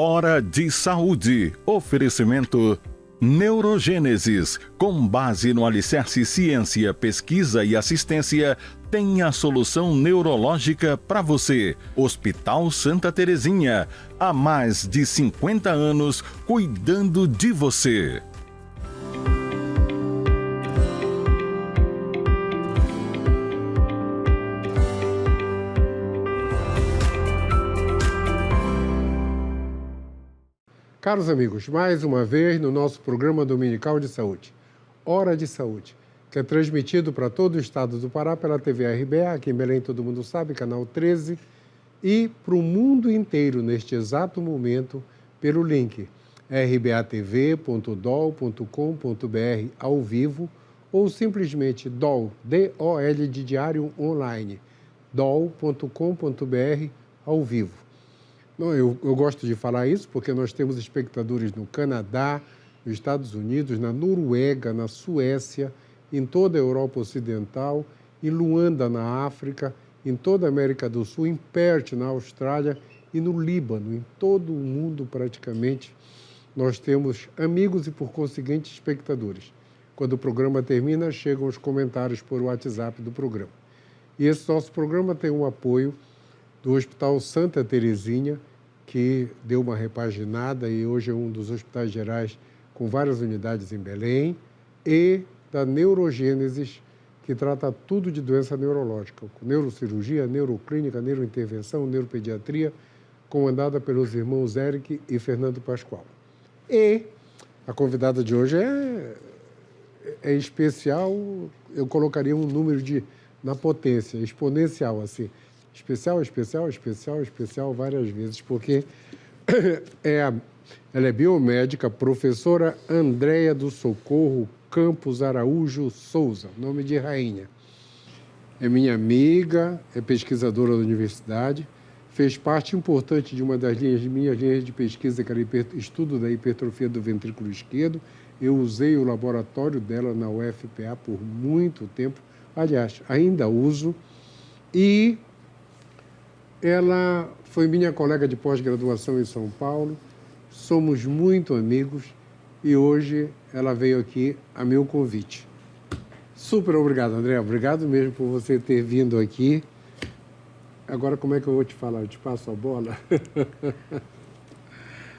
Hora de Saúde. Oferecimento Neurogênesis. Com base no alicerce ciência, pesquisa e assistência, tem a solução neurológica para você. Hospital Santa Terezinha. Há mais de 50 anos cuidando de você. Caros amigos, mais uma vez no nosso programa dominical de saúde, Hora de Saúde, que é transmitido para todo o estado do Pará pela TV RBA, aqui em Belém todo mundo sabe, canal 13, e para o mundo inteiro neste exato momento pelo link rbatv.dol.com.br ao vivo ou simplesmente DOL, D-O-L de Diário Online, dol.com.br ao vivo. Não, eu gosto de falar isso porque nós temos espectadores no Canadá, nos Estados Unidos, na Noruega, na Suécia, em toda a Europa Ocidental, em Luanda, na África, em toda a América do Sul, em Perth, na Austrália e no Líbano. Em todo o mundo, praticamente, nós temos amigos e, por conseguinte, espectadores. Quando o programa termina, chegam os comentários por WhatsApp do programa. E esse nosso programa tem o apoio do Hospital Santa Terezinha, que deu uma repaginada e hoje é um dos hospitais gerais com várias unidades em Belém, e da Neurogênesis, que trata tudo de doença neurológica, neurocirurgia, neuroclínica, neurointervenção, neuropediatria, comandada pelos irmãos Eric e Fernando Pascoal. E a convidada de hoje é especial, eu colocaria um número na potência, exponencial, assim. Especial, especial, especial, especial várias vezes, porque ela é biomédica, professora Andréia do Socorro Campos Araújo Souza, nome de rainha. É minha amiga, é pesquisadora da universidade, fez parte importante de uma das minhas linhas de pesquisa, que era estudo da hipertrofia do ventrículo esquerdo. Eu usei o laboratório dela na UFPA por muito tempo, aliás, ainda uso, e ela foi minha colega de pós-graduação em São Paulo, somos muito amigos e hoje ela veio aqui a meu convite. Super obrigado, André. Obrigado mesmo por você ter vindo aqui. Agora, como é que eu vou te falar? Eu te passo a bola?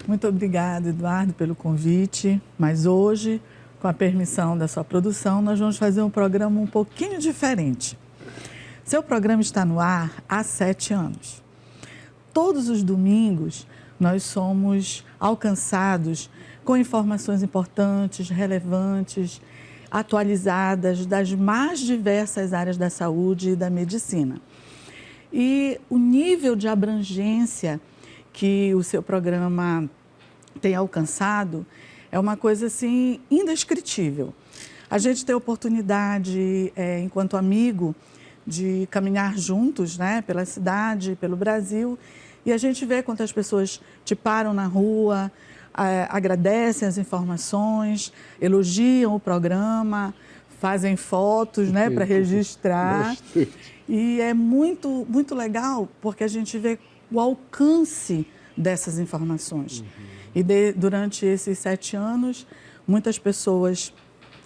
Muito obrigada, Eduardo, pelo convite. Mas hoje, com a permissão da sua produção, nós vamos fazer um programa um pouquinho diferente. Seu programa está no ar há 7 anos. Todos os domingos, nós somos alcançados com informações importantes, relevantes, atualizadas das mais diversas áreas da saúde e da medicina. E o nível de abrangência que o seu programa tem alcançado é uma coisa assim indescritível. A gente tem a oportunidade, enquanto amigo, de caminhar juntos, né, pela cidade, pelo Brasil, e a gente vê quantas pessoas te param na rua, agradecem as informações, elogiam o programa, fazem fotos, né, para registrar. E é muito, muito legal porque a gente vê o alcance dessas informações. E durante esses 7 anos, muitas pessoas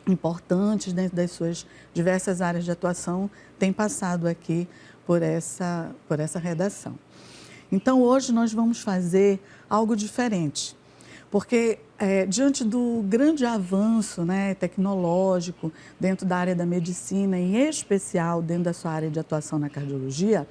importantes dentro das suas diversas áreas de atuação têm passado aqui por essa redação. Então, hoje nós vamos fazer algo diferente, porque diante do grande avanço, né, tecnológico dentro da área da medicina, em especial dentro da sua área de atuação na cardiologia,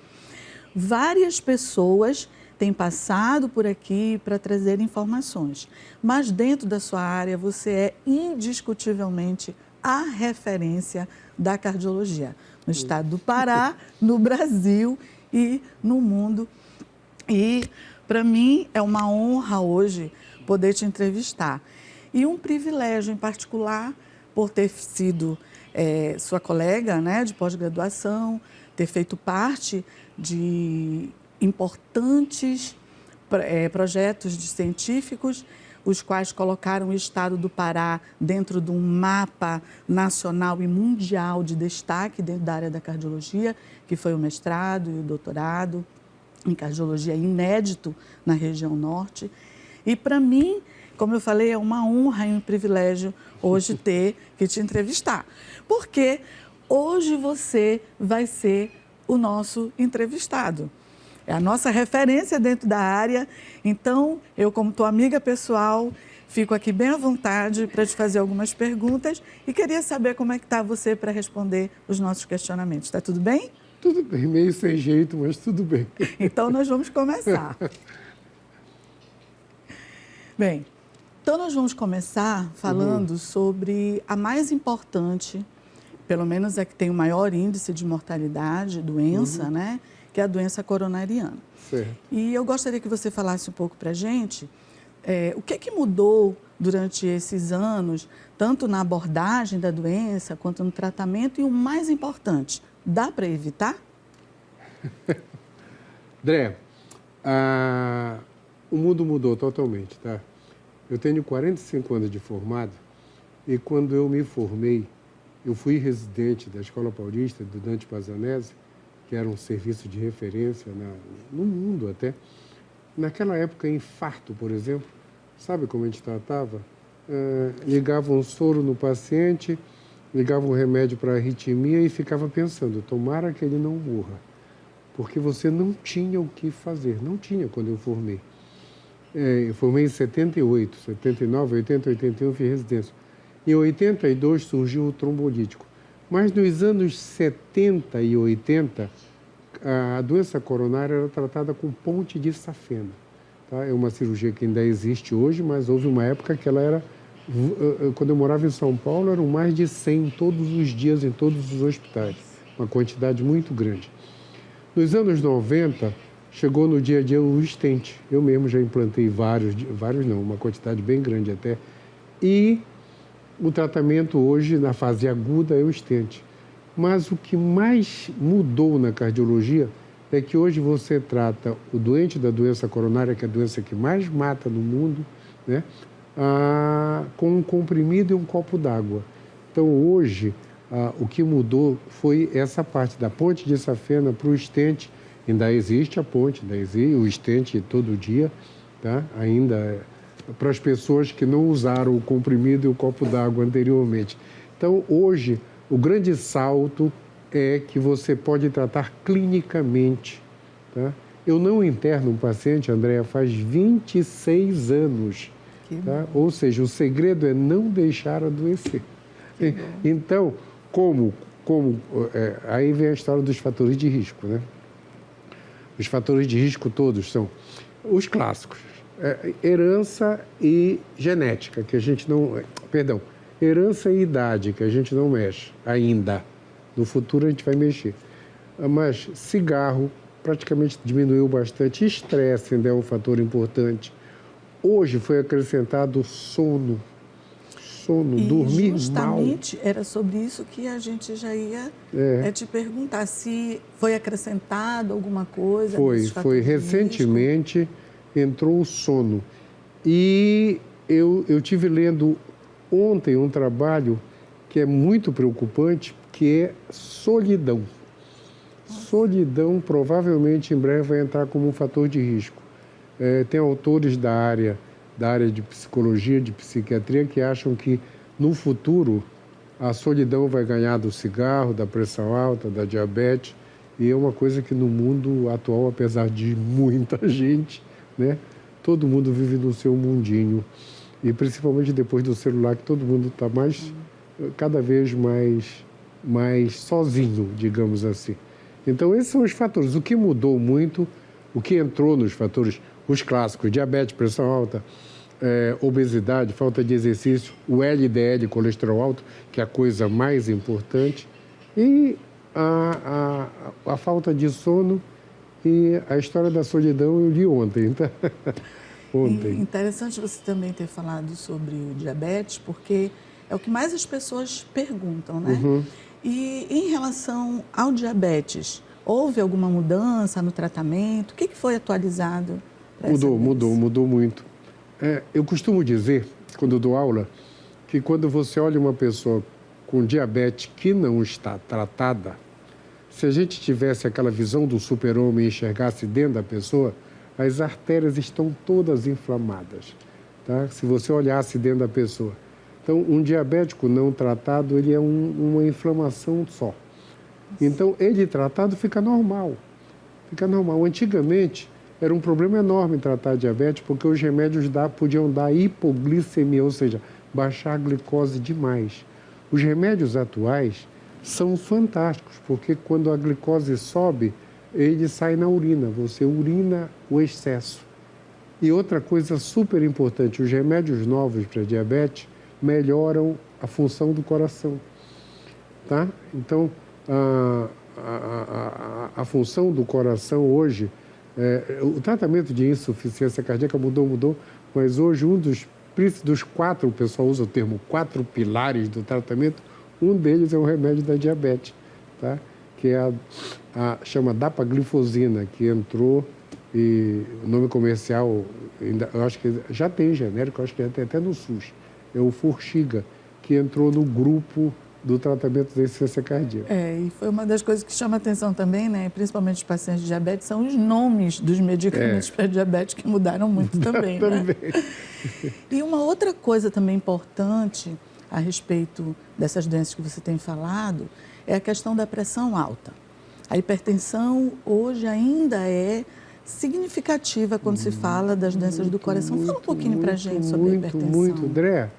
várias pessoas têm passado por aqui para trazer informações, mas dentro da sua área você é indiscutivelmente a referência da cardiologia no estado do Pará, no Brasil e no mundo. E para mim é uma honra hoje poder te entrevistar e um privilégio em particular por ter sido sua colega, né, de pós-graduação, ter feito parte de importantes projetos científicos, os quais colocaram o estado do Pará dentro de um mapa nacional e mundial de destaque dentro da área da cardiologia, que foi o mestrado e o doutorado em cardiologia inédito na região norte. E para mim, como eu falei, é uma honra e um privilégio hoje ter que te entrevistar. Porque hoje você vai ser o nosso entrevistado. É a nossa referência dentro da área. Então, eu, como tua amiga pessoal, fico aqui bem à vontade para te fazer algumas perguntas e queria saber como é que está você para responder os nossos questionamentos. Está tudo bem? Tudo bem, meio sem jeito, mas tudo bem. Então, nós vamos começar. Bem, então nós vamos começar falando sobre a mais importante, pelo menos a que tem o maior índice de mortalidade, doença, né? Que é a doença coronariana. Certo. E eu gostaria que você falasse um pouco para a gente o que mudou durante esses anos, tanto na abordagem da doença quanto no tratamento, e o mais importante, dá para evitar? André, o mundo mudou totalmente, tá? Eu tenho 45 anos de formado e quando eu me formei, eu fui residente da Escola Paulista, do Dante Pazzanese, que era um serviço de referência no mundo até. Naquela época, infarto, por exemplo, sabe como a gente tratava? Ligava um soro no paciente, ligava um remédio para arritmia e ficava pensando, tomara que ele não morra. Porque você não tinha o que fazer, não tinha quando eu formei. Eu formei em 78, 79, 80, 81 fiz residência. Em 82 surgiu o trombolítico. Mas nos anos 70 e 80, a doença coronária era tratada com ponte de safena. Tá? É uma cirurgia que ainda existe hoje, mas houve uma época que ela era... Quando eu morava em São Paulo, eram mais de 100 todos os dias em todos os hospitais. Uma quantidade muito grande. Nos anos 90, chegou no dia a dia o stent. Eu mesmo já implantei vários não, uma quantidade bem grande até. E o tratamento hoje, na fase aguda, é o stent. Mas o que mais mudou na cardiologia é que hoje você trata o doente da doença coronária, que é a doença que mais mata no mundo, né, com um comprimido e um copo d'água. Então, hoje, o que mudou foi essa parte da ponte de safena para o stent. Ainda existe a ponte, ainda existe o stent todo dia, tá? Ainda para as pessoas que não usaram o comprimido e o copo d'água anteriormente. Então, hoje, o grande salto é que você pode tratar clinicamente, tá? Eu não interno um paciente, Andréa, faz 26 anos, tá? Ou seja, o segredo é não deixar adoecer. Então, aí vem a história dos fatores de risco, né? Os fatores de risco todos são os clássicos. Herança e genética, que a gente não... Perdão, herança e idade, que a gente não mexe ainda. No futuro a gente vai mexer. Mas cigarro praticamente diminuiu bastante. Estresse ainda é um fator importante. Hoje foi acrescentado sono. Dormir mal. Justamente era sobre isso que a gente já ia te perguntar, se foi acrescentado alguma coisa. Foi. Recentemente entrou o sono. E eu tive lendo ontem um trabalho que é muito preocupante, que é solidão. Solidão provavelmente em breve vai entrar como um fator de risco. Tem autores da área de psicologia, de psiquiatria, que acham que no futuro a solidão vai ganhar do cigarro, da pressão alta, da diabetes, e é uma coisa que no mundo atual, apesar de muita gente, né, todo mundo vive no seu mundinho, e principalmente depois do celular, que todo mundo está cada vez mais sozinho, digamos assim. Então, esses são os fatores. O que mudou muito, o que entrou nos fatores, os clássicos, diabetes, pressão alta, obesidade, falta de exercício, o LDL, colesterol alto, que é a coisa mais importante, e a falta de sono e a história da solidão eu li ontem. Tá? Ontem. Interessante você também ter falado sobre o diabetes, porque é o que mais as pessoas perguntam, né? E em relação ao diabetes, houve alguma mudança no tratamento? O que foi atualizado? Mudou muito. Eu costumo dizer, quando dou aula, que quando você olha uma pessoa com diabetes que não está tratada, se a gente tivesse aquela visão do super-homem e enxergasse dentro da pessoa, as artérias estão todas inflamadas, tá? Se você olhasse dentro da pessoa. Então, um diabético não tratado, ele é uma inflamação só. Então, ele tratado fica normal. Fica normal. Antigamente, era um problema enorme tratar diabetes, porque os remédios podiam dar hipoglicemia, ou seja, baixar a glicose demais. Os remédios atuais são fantásticos, porque quando a glicose sobe, ele sai na urina, você urina o excesso. E outra coisa super importante, os remédios novos para diabetes melhoram a função do coração, tá? Então, a função do coração hoje, o tratamento de insuficiência cardíaca mudou, mas hoje dos 4, o pessoal usa o termo 4 pilares do tratamento, um deles é o remédio da diabetes, tá? Que é chama dapaglifosina, que entrou, e o nome comercial, eu acho que já tem genérico, eu acho que tem até no SUS, é o Forxiga, que entrou no grupo do tratamento da insuficiência cardíaca. E foi uma das coisas que chama atenção também, né? Principalmente os pacientes de diabetes, são os nomes dos medicamentos para diabetes que mudaram muito também, né? E uma outra coisa também importante a respeito dessas doenças que você tem falado é a questão da pressão alta. A hipertensão hoje ainda é significativa quando se fala das doenças do coração. Fala um pouquinho para a gente sobre a hipertensão. Muito. André,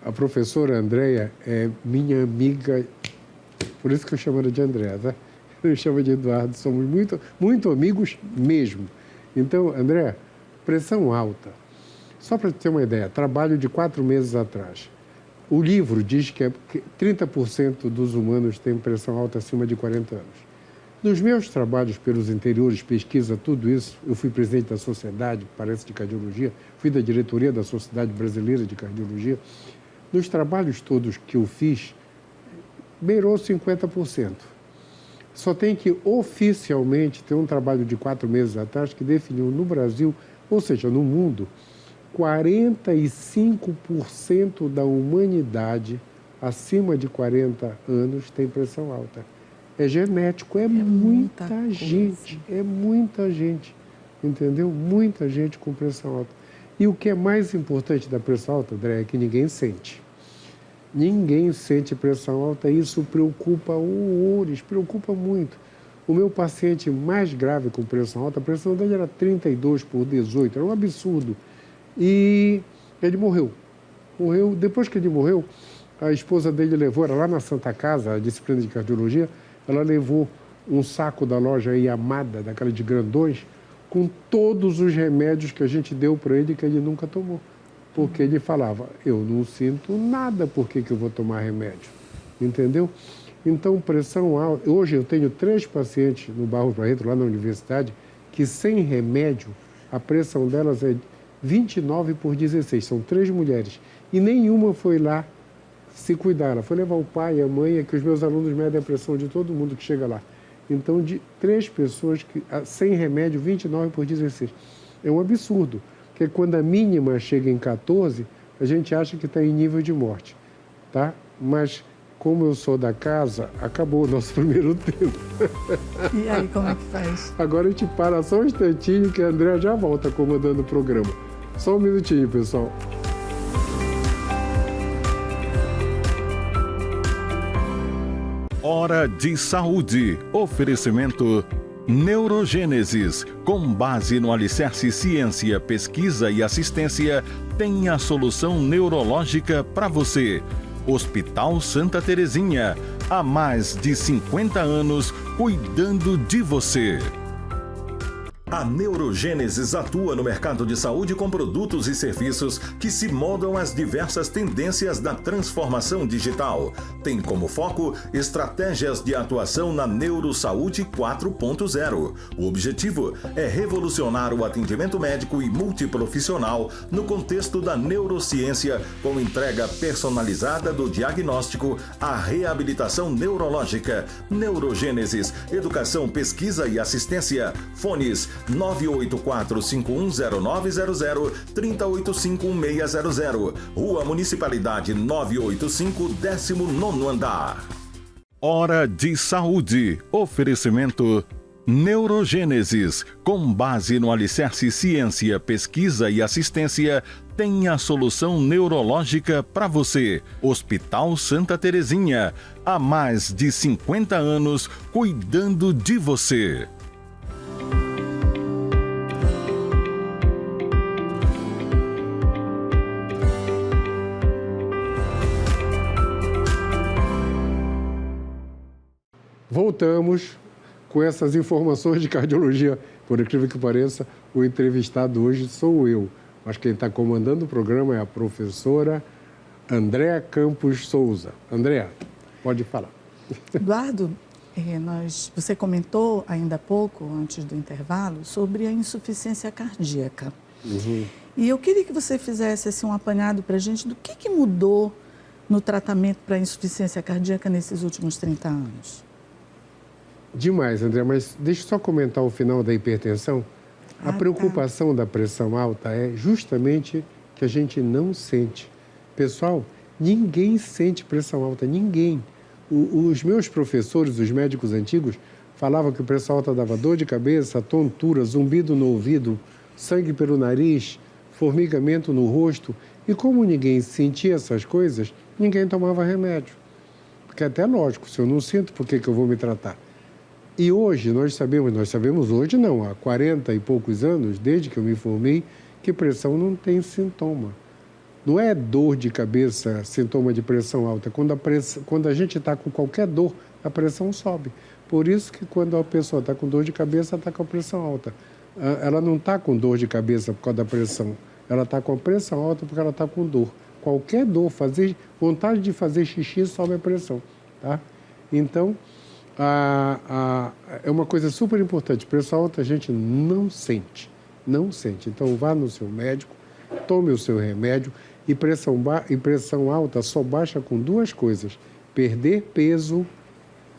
a professora Andréia é minha amiga, por isso que eu chamo ela de Andréia, tá? Eu chamo de Eduardo, somos muito amigos mesmo. Então, André, pressão alta. Só para ter uma ideia, trabalho de 4 meses atrás. O livro diz que 30% dos humanos têm pressão alta acima de 40 anos. Nos meus trabalhos pelos interiores, pesquisa, tudo isso, eu fui presidente da Sociedade, parece, de Cardiologia, fui da diretoria da Sociedade Brasileira de Cardiologia. Nos trabalhos todos que eu fiz, beirou 50%. Só tem que oficialmente ter um trabalho de 4 meses atrás que definiu no Brasil, ou seja, no mundo, 45% da humanidade acima de 40 anos tem pressão alta. É genético, é muita gente, entendeu? Muita gente com pressão alta. E o que é mais importante da pressão alta, André, é que ninguém sente. Ninguém sente pressão alta, isso preocupa horrores, preocupa muito. O meu paciente mais grave com pressão alta, a pressão dele era 32/18, era um absurdo. E ele morreu. Depois que ele morreu, a esposa dele levou, era lá na Santa Casa, a disciplina de cardiologia, ela levou um saco da loja Yamada, daquela de grandões, com todos os remédios que a gente deu para ele que ele nunca tomou. Porque ele falava, eu não sinto nada, por que eu vou tomar remédio? Entendeu? Então, pressão alta... Hoje eu tenho 3 pacientes no Barros Barreto, lá na universidade, que sem remédio, a pressão delas é 29/16, são 3 mulheres. E nenhuma foi lá se cuidar. Ela foi levar o pai, a mãe, é que os meus alunos medem a pressão de todo mundo que chega lá. Então, de 3 pessoas que, sem remédio, 29/16. É um absurdo, porque quando a mínima chega em 14, a gente acha que está em nível de morte, tá? Mas, como eu sou da casa, acabou o nosso primeiro tempo. E aí, como é que faz? Agora a gente para só um instantinho que a André já volta comandando o programa. Só um minutinho, pessoal. Hora de Saúde. Oferecimento Neurogênesis. Com base no alicerce ciência, pesquisa e assistência, tem a solução neurológica para você. Hospital Santa Terezinha. Há mais de 50 anos cuidando de você. A Neurogênesis atua no mercado de saúde com produtos e serviços que se moldam às diversas tendências da transformação digital. Tem como foco estratégias de atuação na Neurosaúde 4.0. O objetivo é revolucionar o atendimento médico e multiprofissional no contexto da neurociência, com entrega personalizada do diagnóstico à reabilitação neurológica. Neurogênesis, educação, pesquisa e assistência. Fones 984-510900, 3085-1600. Rua Municipalidade 985, 19º andar. Hora de Saúde. Oferecimento Neurogênesis, com base no alicerce ciência, pesquisa e assistência, tem a solução neurológica para você. Hospital Santa Terezinha, há mais de 50 anos cuidando de você. Voltamos com essas informações de cardiologia. Por incrível que pareça, o entrevistado hoje sou eu. Mas quem está comandando o programa é a professora Andréa Campos Souza. Andréa, pode falar. Eduardo, você comentou ainda há pouco, antes do intervalo, sobre a insuficiência cardíaca. Uhum. E eu queria que você fizesse assim, um apanhado para a gente do que mudou no tratamento para a insuficiência cardíaca nesses últimos 30 anos. Demais, André, mas deixa eu só comentar o final da hipertensão. A preocupação da pressão alta é justamente que a gente não sente. Pessoal, ninguém sente pressão alta, ninguém. Os meus professores, os médicos antigos, falavam que pressão alta dava dor de cabeça, tontura, zumbido no ouvido, sangue pelo nariz, formigamento no rosto. E como ninguém sentia essas coisas, ninguém tomava remédio. Porque é até lógico, se eu não sinto, por que eu vou me tratar? E hoje nós sabemos hoje não, há 40 e poucos anos, desde que eu me formei, que pressão não tem sintoma. Não é dor de cabeça, sintoma de pressão alta. Quando a gente está com qualquer dor, a pressão sobe. Por isso que quando a pessoa está com dor de cabeça, está com a pressão alta. Ela não está com dor de cabeça por causa da pressão. Ela está com a pressão alta porque ela está com dor. Qualquer dor, vontade de fazer xixi, sobe a pressão. Tá? Então, é uma coisa super importante. Pressão alta a gente não sente. Não sente. Então, vá no seu médico, tome o seu remédio. E pressão alta só baixa com duas coisas: perder peso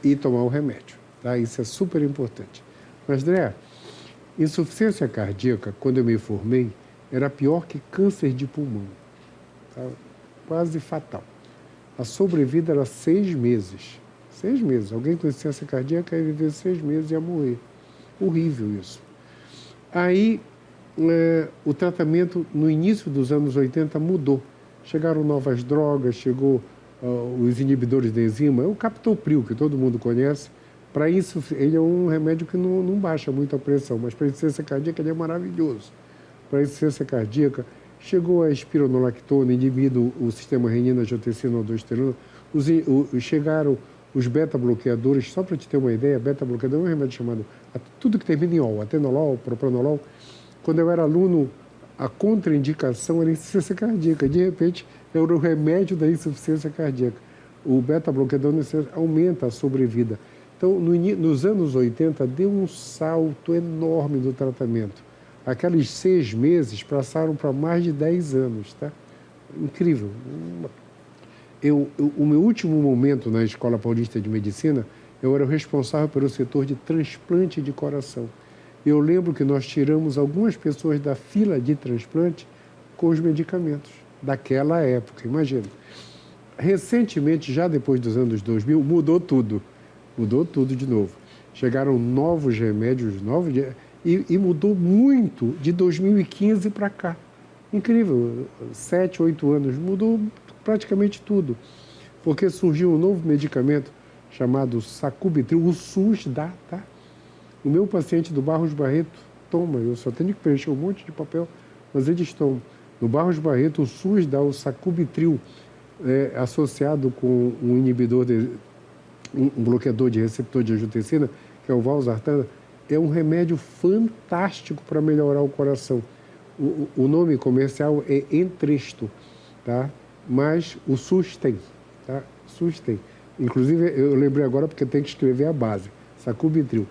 e tomar o remédio. Tá? Isso é super importante. Mas, André, insuficiência cardíaca, quando eu me formei, era pior que câncer de pulmão. Tá? Quase fatal. A sobrevida era 6 meses. 6 meses. Alguém com insuficiência cardíaca ia viver 6 meses e ia morrer. Horrível isso. Aí, o tratamento no início dos anos 80 mudou. Chegaram novas drogas, chegou os inibidores da enzima, o captopril, que todo mundo conhece. Para isso, ele é um remédio que não baixa muito a pressão, mas para insuficiência cardíaca ele é maravilhoso. Para insuficiência cardíaca, chegou a espironolactona, inibindo o sistema renina-angiotensina-aldosterona. Chegaram os beta-bloqueadores, só para te ter uma ideia, beta-bloqueador é um remédio chamado, tudo que termina em ol, atenolol, propranolol. Quando eu era aluno, a contraindicação era insuficiência cardíaca. De repente, era o remédio da insuficiência cardíaca. O beta-bloqueador aumenta a sobrevida. Então, nos anos 80, deu um salto enorme do tratamento. Aqueles 6 meses passaram para mais de 10 anos, tá? Incrível. O meu último momento na Escola Paulista de Medicina, eu era o responsável pelo setor de transplante de coração. Eu lembro que nós tiramos algumas pessoas da fila de transplante com os medicamentos daquela época, imagina. Recentemente, já depois dos anos 2000, mudou tudo de novo. Chegaram novos remédios, e mudou muito de 2015 para cá. Incrível, 7, 8 anos, mudou praticamente tudo. Porque surgiu um novo medicamento chamado Sacubitril, o SUS dá, tá? O meu paciente do Barros Barreto toma, eu só tenho que preencher um monte de papel, mas eles tomam. No Barros Barreto, o SUS dá o Sacubitril, associado com um inibidor, um bloqueador de receptor de angiotensina, que é o valsartana. É um remédio fantástico para melhorar o coração. O nome comercial é Entresto, tá? Mas o SUS tem, tá? SUS tem. Inclusive, eu lembrei agora porque tem que escrever a base, Sacubitril.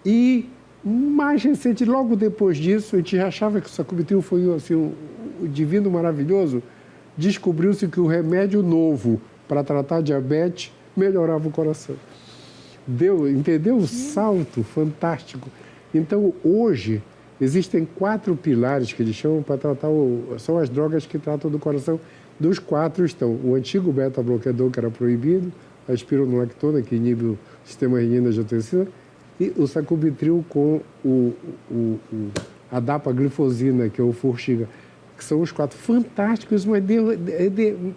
E mais recente, logo depois disso, a gente já achava que o Sacubitril foi assim, um divino maravilhoso. Descobriu-se que o remédio novo para tratar diabetes melhorava o coração. Entendeu? O salto fantástico. Então, hoje, existem 4 pilares que eles chamam para tratar, são as drogas que tratam do coração. Dos 4 estão o antigo beta-bloqueador, que era proibido, a espironolactona, que inibe o sistema renina-angiotensina, e o sacubitril com a dapaglifosina, que é o Forxiga, que são os 4 fantásticos, mas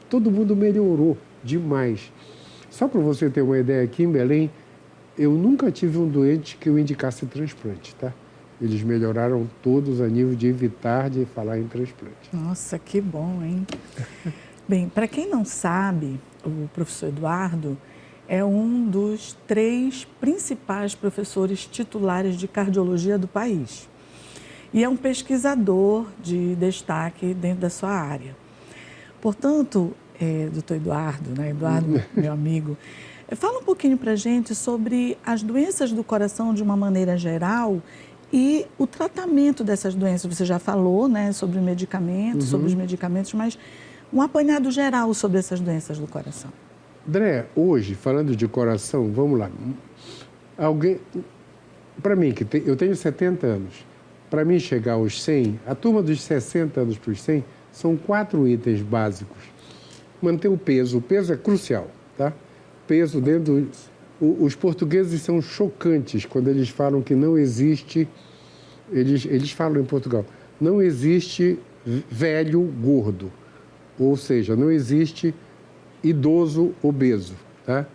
todo mundo melhorou demais. Só para você ter uma ideia, aqui em Belém, eu nunca tive um doente que eu indicasse transplante, tá? Eles melhoraram todos a nível de evitar de falar em transplante. Nossa, que bom, hein? Bem, para quem não sabe, o professor Eduardo é um dos 3 principais professores titulares de cardiologia do país. E é um pesquisador de destaque dentro da sua área. Portanto, doutor Eduardo, né? Eduardo, meu amigo, fala um pouquinho para a gente sobre as doenças do coração de uma maneira geral e o tratamento dessas doenças. Você já falou, né, sobre medicamentos, sobre os medicamentos, mas um apanhado geral sobre essas doenças do coração. André, hoje, falando de coração, vamos lá. Para mim, eu tenho 70 anos, para mim chegar aos 100, a turma dos 60 anos para os 100, são 4 itens básicos. Manter o peso é crucial, tá? Peso dentro... Os portugueses são chocantes quando eles falam que não existe... Eles falam em Portugal, não existe velho gordo, ou seja, não existe idoso obeso, tá?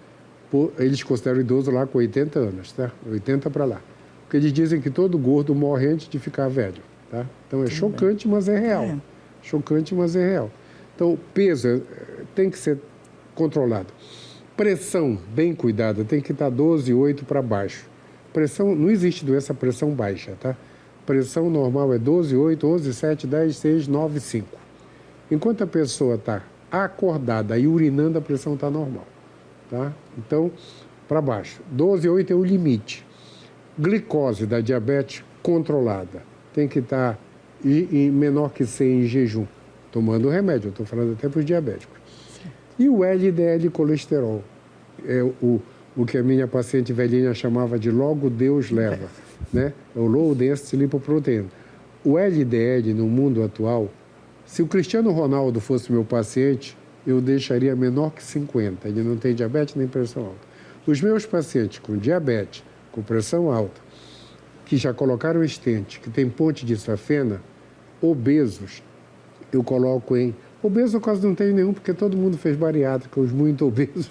Eles consideram idoso lá com 80 anos, tá? 80 para lá. Porque eles dizem que todo gordo morre antes de ficar velho, tá? Então é chocante, mas é real. Chocante, mas é real. Então, peso tem que ser controlado. Pressão, bem cuidada, tem que estar 12,8 para baixo. Pressão, não existe doença pressão baixa, tá? Pressão normal é 12,8, 11,7, 10, 6, 9, 5. Enquanto a pessoa está acordada e urinando, a pressão está normal, tá? Então, para baixo. 12,8 é o limite. Glicose da diabetes controlada. Tem que estar menor que 100 em jejum. Tomando remédio, eu estou falando até para os diabéticos. E o LDL colesterol, é o que a minha paciente velhinha chamava de logo Deus leva, né? É o low density lipoprotein. O LDL no mundo atual, se o Cristiano Ronaldo fosse meu paciente, eu deixaria menor que 50. Ele não tem diabetes nem pressão alta. Os meus pacientes com diabetes, com pressão alta, que já colocaram stent, que tem ponte de safena, obesos, eu coloco em... Obeso eu quase não tenho nenhum, porque todo mundo fez bariátrica, os muito obesos.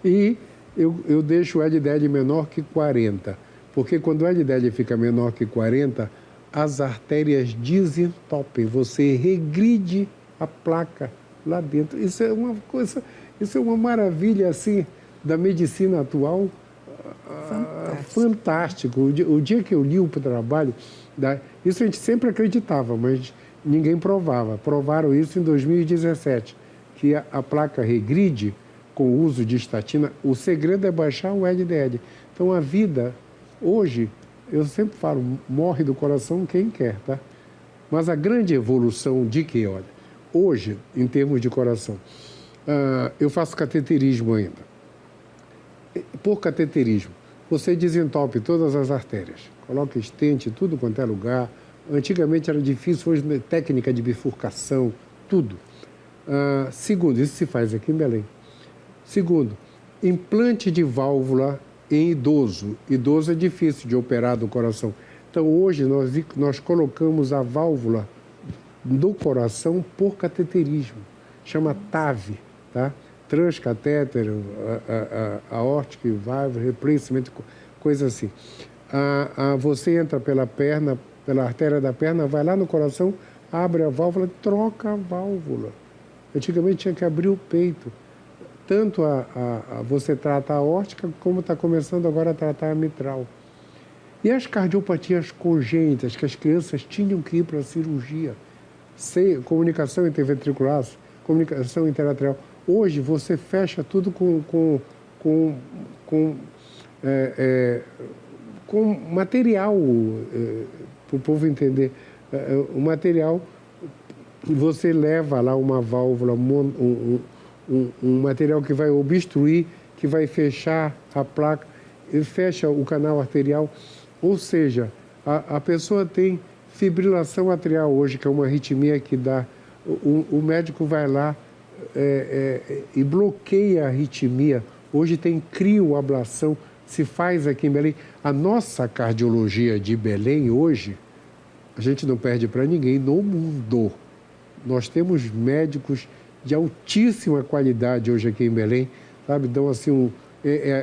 E eu deixo o LDL menor que 40, porque quando o LDL fica menor que 40, as artérias desentopem, você regride a placa lá dentro. Isso é uma coisa, isso é uma maravilha, assim, da medicina atual. Fantástico. O dia que eu li o trabalho, isso a gente sempre acreditava, mas ninguém provava. Provaram isso em 2017, que a placa regride com o uso de estatina. O segredo é baixar o LDL. Então, a vida, hoje, eu sempre falo, morre do coração quem quer, tá? Mas a grande evolução de que, olha, hoje, em termos de coração, eu faço cateterismo ainda. Por cateterismo, você desentope todas as artérias, coloca stent em tudo quanto é lugar. Antigamente era difícil, hoje técnica de bifurcação, tudo. Segundo, isso se faz aqui em Belém. Segundo, implante de válvula em idoso. Idoso é difícil de operar do coração. Então, hoje, nós colocamos a válvula do coração por cateterismo. Chama TAV, tá? Transcatéter, aortic valve replacement, coisa assim. Você entra pela perna, pela artéria da perna, vai lá no coração, abre a válvula, troca a válvula. Antigamente tinha que abrir o peito. Tanto você trata a aórtica, como está começando agora a tratar a mitral. E as cardiopatias congênitas, que as crianças tinham que ir para a cirurgia, comunicação interventricular, comunicação interatrial. Hoje você fecha tudo com material, para o povo entender. O material, você leva lá uma válvula, um material que vai obstruir, que vai fechar a placa, ele fecha o canal arterial. Ou seja, a pessoa tem fibrilação atrial hoje, que é uma arritmia que dá. O médico vai lá e bloqueia a arritmia. Hoje tem crioablação, se faz aqui em Belém. A nossa cardiologia de Belém hoje, a gente não perde para ninguém no mundo. Nós temos médicos de altíssima qualidade hoje aqui em Belém, sabe? Então, assim,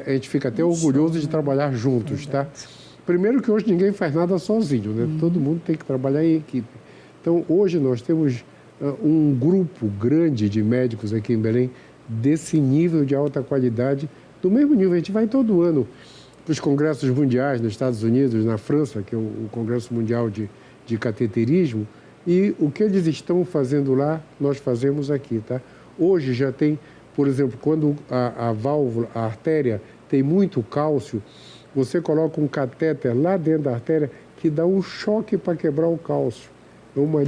a gente fica até orgulhoso de trabalhar juntos, tá? Primeiro que hoje ninguém faz nada sozinho, né? Todo mundo tem que trabalhar em equipe. Então, hoje nós temos um grupo grande de médicos aqui em Belém desse nível de alta qualidade, do mesmo nível. A gente vai todo ano para os congressos mundiais nos Estados Unidos, na França, que é o Congresso Mundial de Cateterismo, e o que eles estão fazendo lá, nós fazemos aqui, tá? Hoje já tem, por exemplo, quando a válvula, a artéria tem muito cálcio, você coloca um catéter lá dentro da artéria que dá um choque para quebrar o cálcio. É uma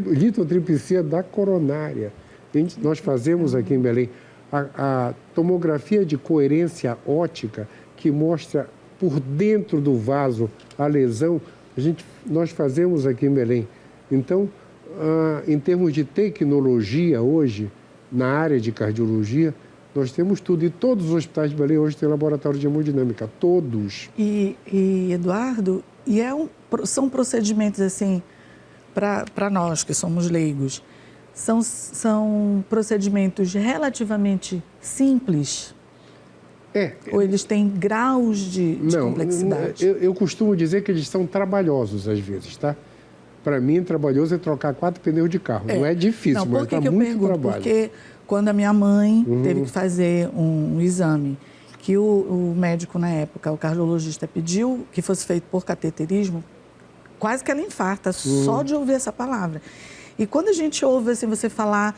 litotripsia da coronária. Nós fazemos aqui em Belém a tomografia de coerência óptica, que mostra por dentro do vaso a lesão, nós fazemos aqui em Belém. Então, em termos de tecnologia hoje, na área de cardiologia, nós temos tudo. E todos os hospitais de Belém hoje têm laboratório de hemodinâmica, todos. E Eduardo, são procedimentos assim, para nós que somos leigos, são procedimentos relativamente simples? Ou eles têm graus de complexidade? Eu costumo dizer que eles são trabalhosos às vezes, tá? Para mim, trabalhoso é trocar 4 pneus de carro. Não é difícil, mas dá muito trabalho. Porque quando a minha mãe teve que fazer um exame, que o médico na época, o cardiologista, pediu que fosse feito por cateterismo, quase que ela infarta só de ouvir essa palavra. E quando a gente ouve assim, você falar,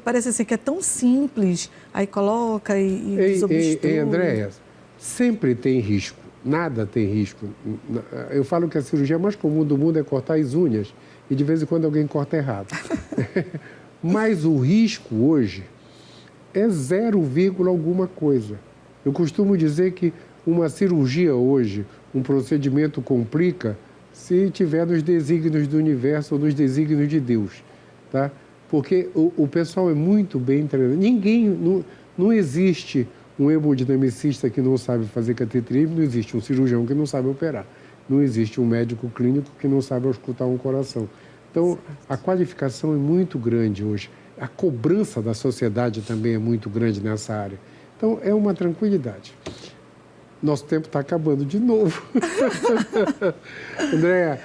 parece assim que é tão simples, aí coloca e desobstrui. Andréia, sempre tem risco, nada tem risco. Eu falo que a cirurgia mais comum do mundo é cortar as unhas e de vez em quando alguém corta errado. Mas o risco hoje é 0, alguma coisa. Eu costumo dizer que uma cirurgia hoje, um procedimento complica se tiver nos desígnios do universo ou nos desígnios de Deus, tá? Porque o pessoal é muito bem treinado. Não existe um hemodinamicista que não sabe fazer cateterismo, não existe um cirurgião que não sabe operar, não existe um médico clínico que não sabe auscultar um coração. Então, a qualificação é muito grande hoje. A cobrança da sociedade também é muito grande nessa área. Então, é uma tranquilidade. Nosso tempo está acabando de novo. Andréia,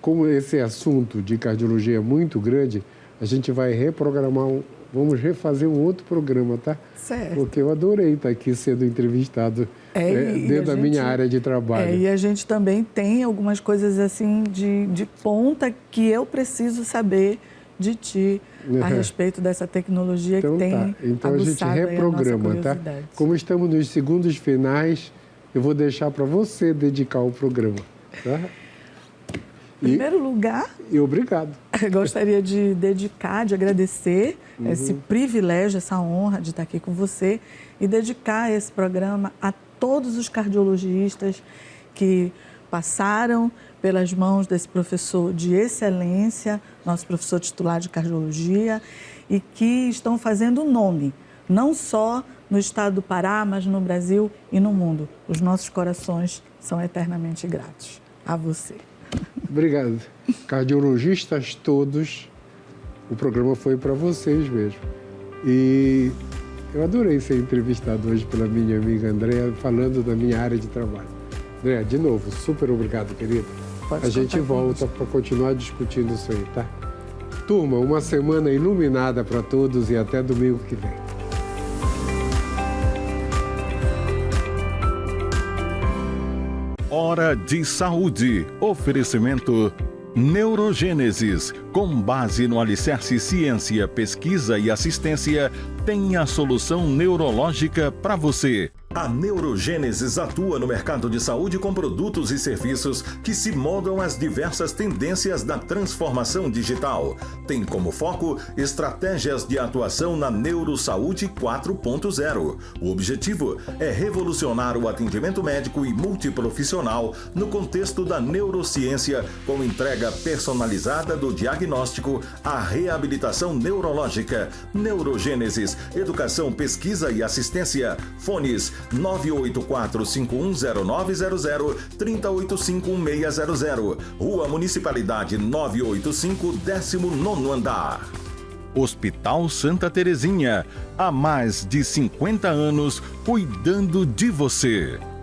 como esse assunto de cardiologia é muito grande, a gente vai reprogramar, vamos refazer um outro programa, tá? Certo. Porque eu adorei estar aqui sendo entrevistado dentro da minha área de trabalho. E a gente também tem algumas coisas assim de ponta que eu preciso saber de ti a respeito dessa tecnologia que tem Então a gente reprograma, tá? Como estamos nos segundos finais, eu vou deixar para você dedicar o programa, tá? Em primeiro lugar... E obrigado. Gostaria de dedicar, de agradecer esse privilégio, essa honra de estar aqui com você e dedicar esse programa a todos os cardiologistas que passaram pelas mãos desse professor de excelência, nosso professor titular de cardiologia, e que estão fazendo nome, não só no estado do Pará, mas no Brasil e no mundo. Os nossos corações são eternamente gratos a você. Obrigado. Cardiologistas todos, o programa foi para vocês mesmo. E eu adorei ser entrevistado hoje pela minha amiga Andréia, falando da minha área de trabalho. Andréia, de novo, super obrigado, querida. A gente volta para continuar discutindo isso aí, tá? Turma, uma semana iluminada para todos e até domingo que vem. Hora de Saúde. Oferecimento Neurogênesis. Com base no alicerce ciência, pesquisa e assistência, tem a solução neurológica para você. A Neurogênesis atua no mercado de saúde com produtos e serviços que se moldam às diversas tendências da transformação digital. Tem como foco estratégias de atuação na Neurosaúde 4.0. O objetivo é revolucionar o atendimento médico e multiprofissional no contexto da neurociência, com entrega personalizada do diagnóstico à reabilitação neurológica. Neurogênesis, educação, pesquisa e assistência. Fones 984-510900, 3085-1600. Rua Municipalidade 985, 19º andar. Hospital Santa Terezinha, há mais de 50 anos cuidando de você.